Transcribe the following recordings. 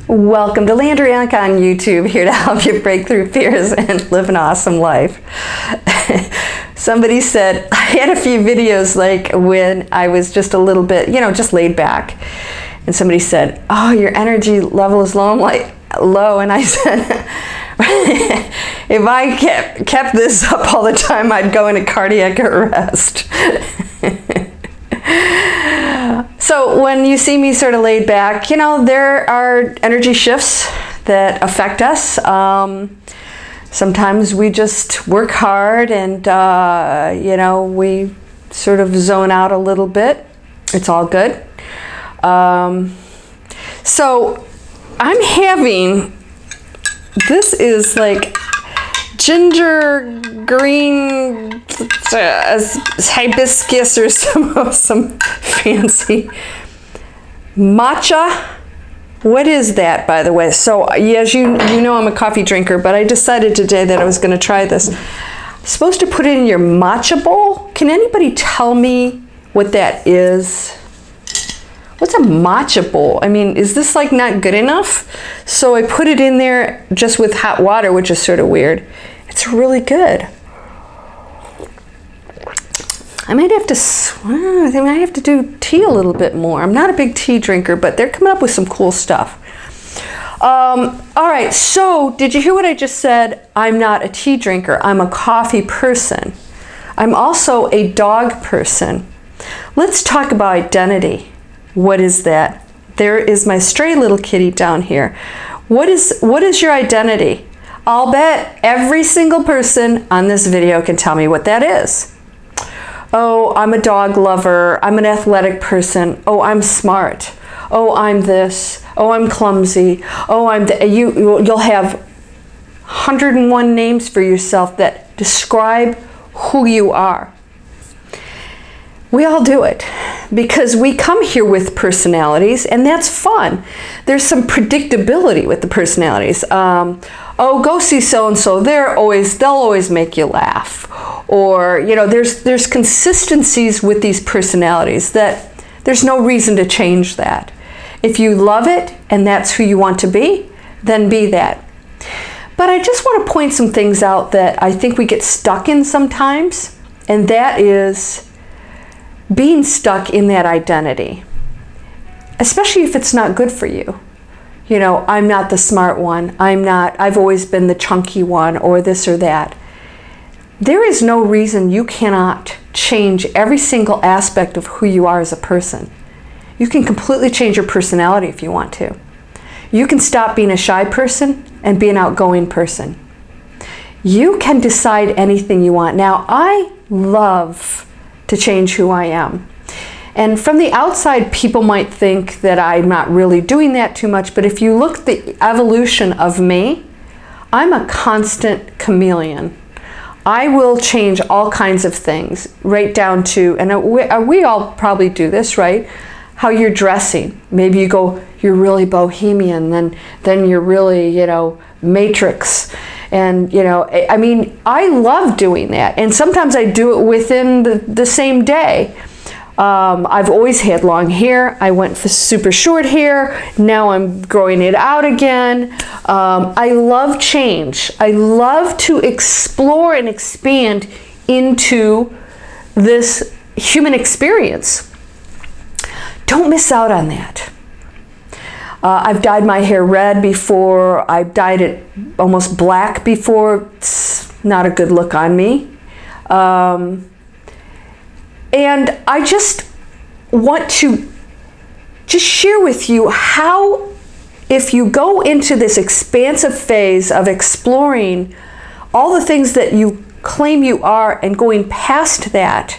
Welcome to Landria on YouTube, here to help you break through fears and live an awesome life. Somebody said, I had a few videos like when I was just a little bit, just laid back. And somebody said, oh, your energy level is low. I'm like, low. And I said, if I kept this up all the time, I'd go into cardiac arrest. So when you see me sort of laid back, there are energy shifts that affect us. Sometimes we just work hard and, we sort of zone out a little bit. It's all good. So I'm having, this is like ginger green hibiscus or some fancy matcha. What is that, by the way? So as you know, I'm a coffee drinker, but I decided today that I was going to try this. I'm supposed to put it in your matcha bowl. Can anybody tell me what that is? What's a matcha bowl? I mean, is this like not good enough? So I put it in there just with hot water, which is sort of weird. It's really good. I might have to do tea a little bit more. I'm not a big tea drinker, but they're coming up with some cool stuff. All right, so did you hear what I just said? I'm not a tea drinker. I'm a coffee person. I'm also a dog person. Let's talk about identity. What is that? There is my stray little kitty down here. What is your identity? I'll bet every single person on this video can tell me what that is. Oh, I'm a dog lover. I'm an athletic person. Oh, I'm smart. Oh, I'm this. Oh, I'm clumsy. Oh, I'm you'll have 101 names for yourself that describe who you are. We all do it because we come here with personalities, and that's fun. There's some predictability with the personalities. Oh, go see so-and-so. They'll always make you laugh. Or, there's consistencies with these personalities that there's no reason to change that. If you love it and that's who you want to be, then be that. But I just want to point some things out that I think we get stuck in sometimes, and that is being stuck in that identity, especially if it's not good for you. I'm not the smart one. I've always been the chunky one, or this or that. There is no reason you cannot change every single aspect of who you are as a person. You can completely change your personality if you want to. You can stop being a shy person and be an outgoing person. You can decide anything you want. Now, I love to change who I am. And from the outside, people might think that I'm not really doing that too much, but if you look at the evolution of me, I'm a constant chameleon. I will change all kinds of things, right down to, and we all probably do this, right? How you're dressing. Maybe you're really bohemian, then you're really, matrix. And, I love doing that. And sometimes I do it within the same day. I've always had long hair. I went for super short hair. Now I'm growing it out again. I love change. I love to explore and expand into this human experience. Don't miss out on that. I've dyed my hair red before. I've dyed it almost black before. It's not a good look on me. And I just want to just share with you how, if you go into this expansive phase of exploring all the things that you claim you are and going past that,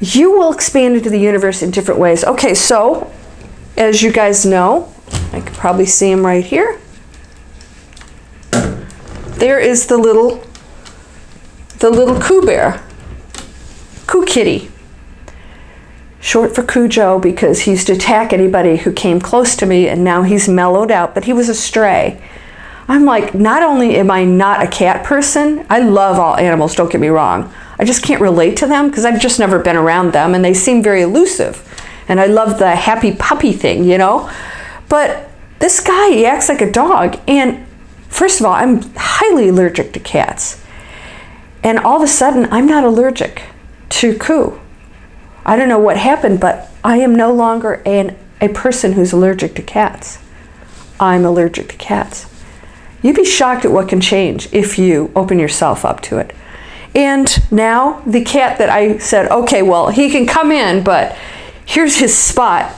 you will expand into the universe in different ways. Okay, so as you guys know, I can probably see him right here. There is the little Coo Bear, Coo Kitty. Short for Cujo, because he used to attack anybody who came close to me, and now he's mellowed out, but he was a stray. I'm like, not only am I not a cat person, I love all animals, don't get me wrong. I just can't relate to them because I've just never been around them, and they seem very elusive. And I love the happy puppy thing, But this guy, he acts like a dog. And first of all, I'm highly allergic to cats. And all of a sudden, I'm not allergic to Koo. I don't know what happened, but I am no longer a person who's allergic to cats. I'm allergic to cats. You'd be shocked at what can change if you open yourself up to it. And now the cat that I said, okay, well, he can come in, but here's his spot.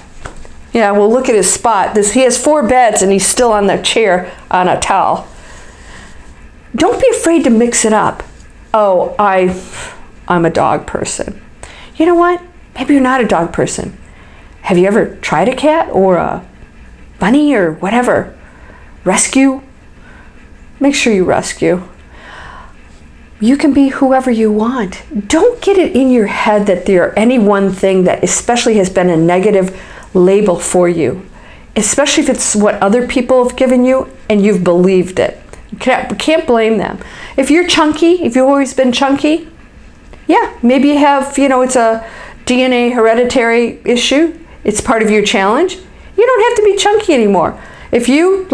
Yeah, well, look at his spot. He has 4 beds and he's still on the chair on a towel. Don't be afraid to mix it up. Oh, I'm a dog person. You know what? Maybe you're not a dog person. Have you ever tried a cat or a bunny or whatever? Rescue? Make sure you rescue. You can be whoever you want. Don't get it in your head that there any one thing that especially has been a negative label for you, especially if it's what other people have given you and you've believed it. You can't blame them. If you're chunky, if you've always been chunky, yeah, maybe you have, it's a DNA hereditary issue. It's part of your challenge. You don't have to be chunky anymore. If you,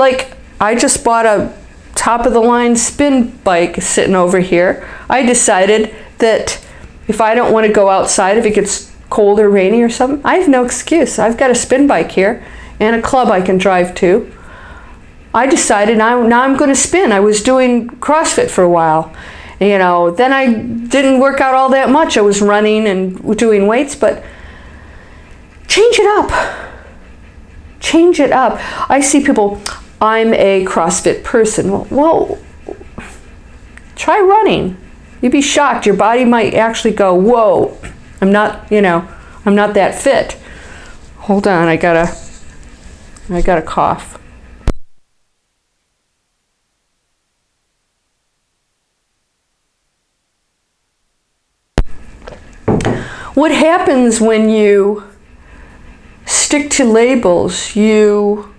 I just bought a top of the line spin bike sitting over here. I decided that if I don't want to go outside, if it gets cold or rainy or something, I have no excuse. I've got a spin bike here and a club I can drive to. I decided now I'm going to spin. I was doing CrossFit for a while. Then I didn't work out all that much. I was running and doing weights, but change it up. Change it up. I see people, I'm a CrossFit person. Well, try running. You'd be shocked. Your body might actually go, whoa, I'm not that fit. Hold on, I gotta cough. What happens when you stick to labels, you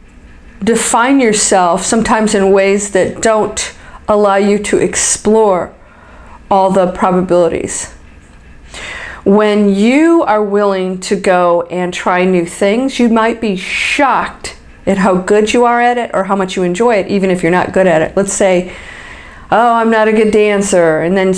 define yourself sometimes in ways that don't allow you to explore all the probabilities. When you are willing to go and try new things, you might be shocked at how good you are at it or how much you enjoy it, even if you're not good at it. Let's say, oh, I'm not a good dancer, and then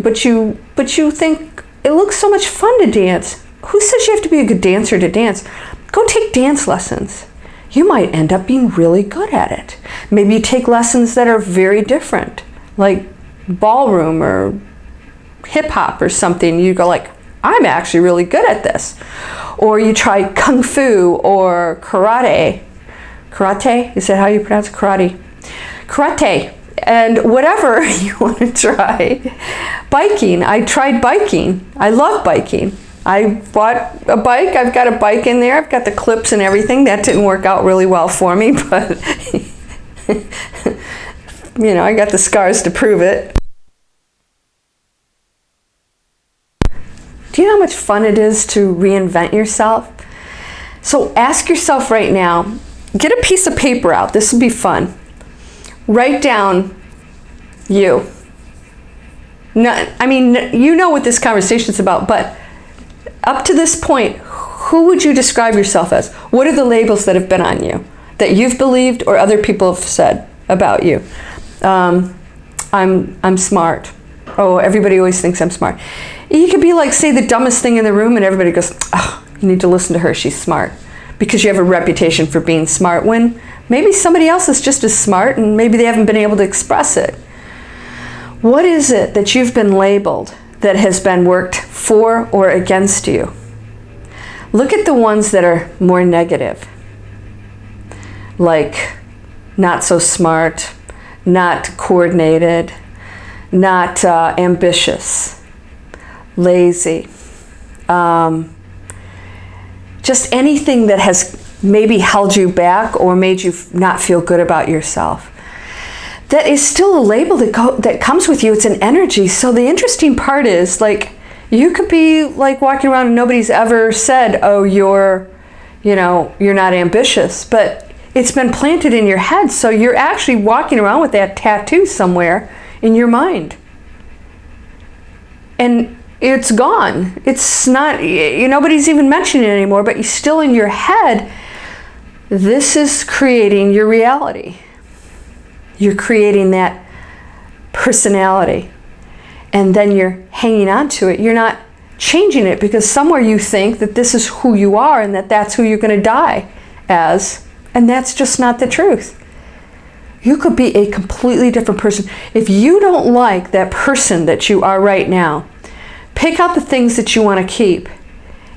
but you think it looks so much fun to dance. Who says you have to be a good dancer to dance? Go take dance lessons. You might end up being really good at it. Maybe you take lessons that are very different, like ballroom or hip hop or something. You go I'm actually really good at this. Or you try kung fu or karate. Karate? Is that how you pronounce it? Karate? Karate. And whatever you want to try. Biking. I tried biking. I love biking. I bought a bike. I've got a bike in there. I've got the clips and everything. That didn't work out really well for me, but I got the scars to prove it. Do you know how much fun it is to reinvent yourself? So ask yourself right now, get a piece of paper out. This will be fun. Write down you. You know what this conversation is about, but up to this point, who would you describe yourself as? What are the labels that have been on you, that you've believed or other people have said about you? I'm smart. Oh, everybody always thinks I'm smart. You could be say the dumbest thing in the room and everybody goes, oh, you need to listen to her, she's smart. Because you have a reputation for being smart when maybe somebody else is just as smart and maybe they haven't been able to express it. What is it that you've been labeled that has been worked for or against you? Look at the ones that are more negative. Like not so smart, not coordinated, not ambitious, lazy. Just anything that has maybe held you back or made you not feel good about yourself. That is still a label that comes with you. It's an energy. So the interesting part is you could be walking around and nobody's ever said, oh, you're not ambitious, but it's been planted in your head. So you're actually walking around with that tattoo somewhere in your mind. And it's gone. It's not, nobody's even mentioning it anymore, but you're still in your head. This is creating your reality. You're creating that personality. And then you're hanging on to it. You're not changing it because somewhere you think that this is who you are and that that's who you're going to die as. And that's just not the truth. You could be a completely different person. If you don't like that person that you are right now, pick out the things that you want to keep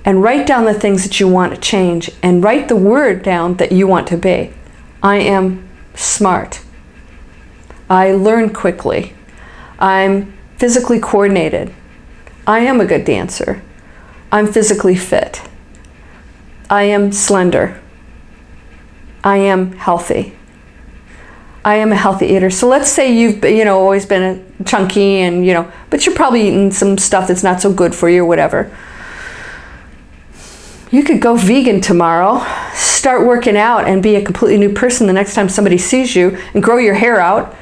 and write down the things that you want to change and write the word down that you want to be. I am smart. I learn quickly. I'm physically coordinated. I am a good dancer. I'm physically fit. I am slender. I am healthy. I am a healthy eater. So let's say you've always been a chunky and but you're probably eating some stuff that's not so good for you or whatever. You could go vegan tomorrow, start working out and be a completely new person the next time somebody sees you, and grow your hair out,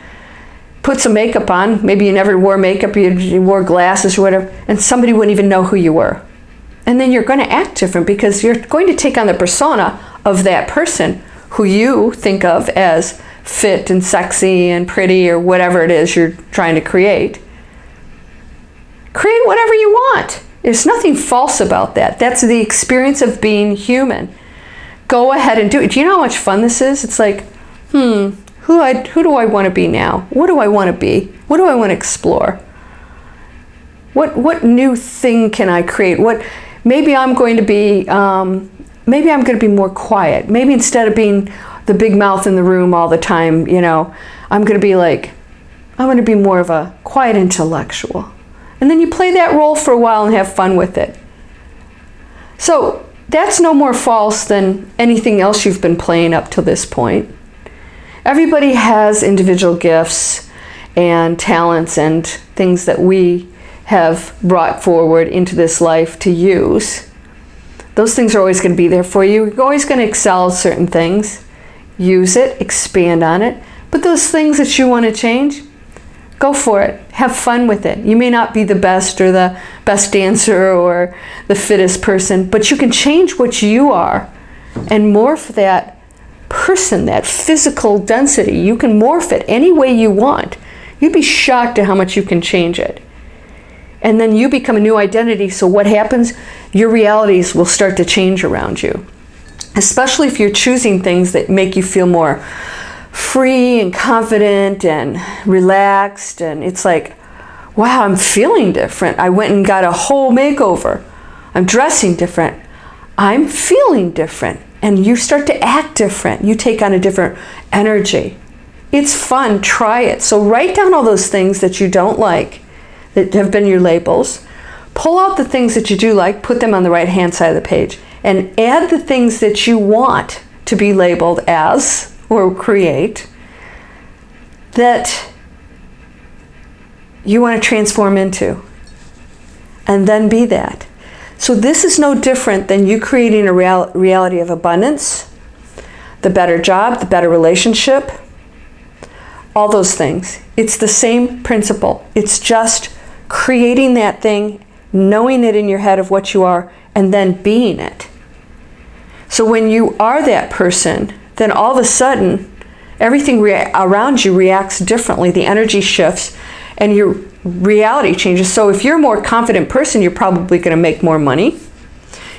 put some makeup on. Maybe you never wore makeup, you wore glasses or whatever, and somebody wouldn't even know who you were. And then you're going to act different because you're going to take on the persona of that person who you think of as fit and sexy and pretty or whatever it is you're trying to create. Create whatever you want. There's nothing false about that. That's the experience of being human. Go ahead and do it. Do you know how much fun this is? It's like, who do I want to be now? What do I want to be? What do I want to explore? What new thing can I create? Maybe I'm going to be more quiet. Maybe instead of being the big mouth in the room all the time, I'm going to be more of a quiet intellectual. And then you play that role for a while and have fun with it. So that's no more false than anything else you've been playing up to this point. Everybody has individual gifts and talents and things that we have brought forward into this life to use. Those things are always going to be there for you. You're always going to excel at certain things. Use it, expand on it. But those things that you want to change, go for it. Have fun with it. You may not be the best or the best dancer or the fittest person, but you can change what you are and morph that person, that physical density. You can morph it any way you want. You'd be shocked at how much you can change it. And then you become a new identity, so what happens? Your realities will start to change around you. Especially if you're choosing things that make you feel more free and confident and relaxed, and it's like, wow, I'm feeling different. I went and got a whole makeover. I'm dressing different. I'm feeling different. And you start to act different. You take on a different energy. It's fun. Try it. So write down all those things that you don't like, that have been your labels. Pull out the things that you do like, put them on the right-hand side of the page, and add the things that you want to be labeled as or create that you want to transform into, and then be that. So this is no different than you creating a reality of abundance, the better job, the better relationship, all those things. It's the same principle. It's just creating that thing, knowing it in your head of what you are, and then being it. So when you are that person, then all of a sudden, everything around you reacts differently. The energy shifts and your reality changes. So if you're a more confident person, you're probably going to make more money.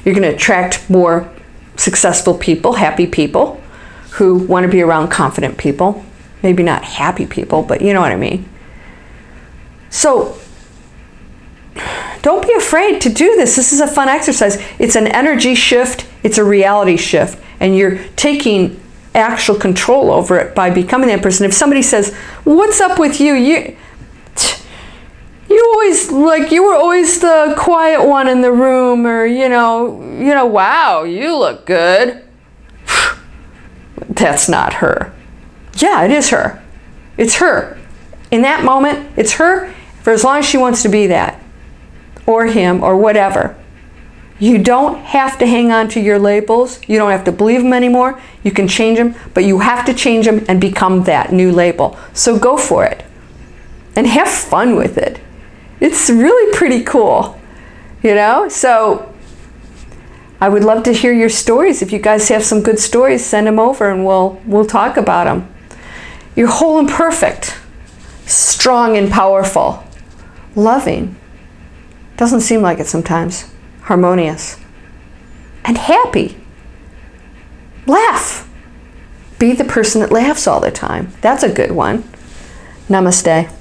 You're going to attract more successful people, happy people who want to be around confident people. Maybe not happy people, but you know what I mean. So don't be afraid to do this. This is a fun exercise. It's an energy shift. It's a reality shift. And you're taking actual control over it by becoming that person. If somebody says, what's up with you? You were always the quiet one in the room, or, wow, you look good. That's not her. Yeah, it is her. It's her. In that moment, it's her for as long as she wants to be that. Or him, or whatever. You don't have to hang on to your labels. You don't have to believe them anymore. You can change them, but you have to change them and become that new label. So go for it. And have fun with it. It's really pretty cool. So I would love to hear your stories. If you guys have some good stories, send them over and we'll talk about them. You're whole and perfect, strong and powerful, loving. Doesn't seem like it sometimes. Harmonious. And happy. Laugh. Be the person that laughs all the time. That's a good one. Namaste.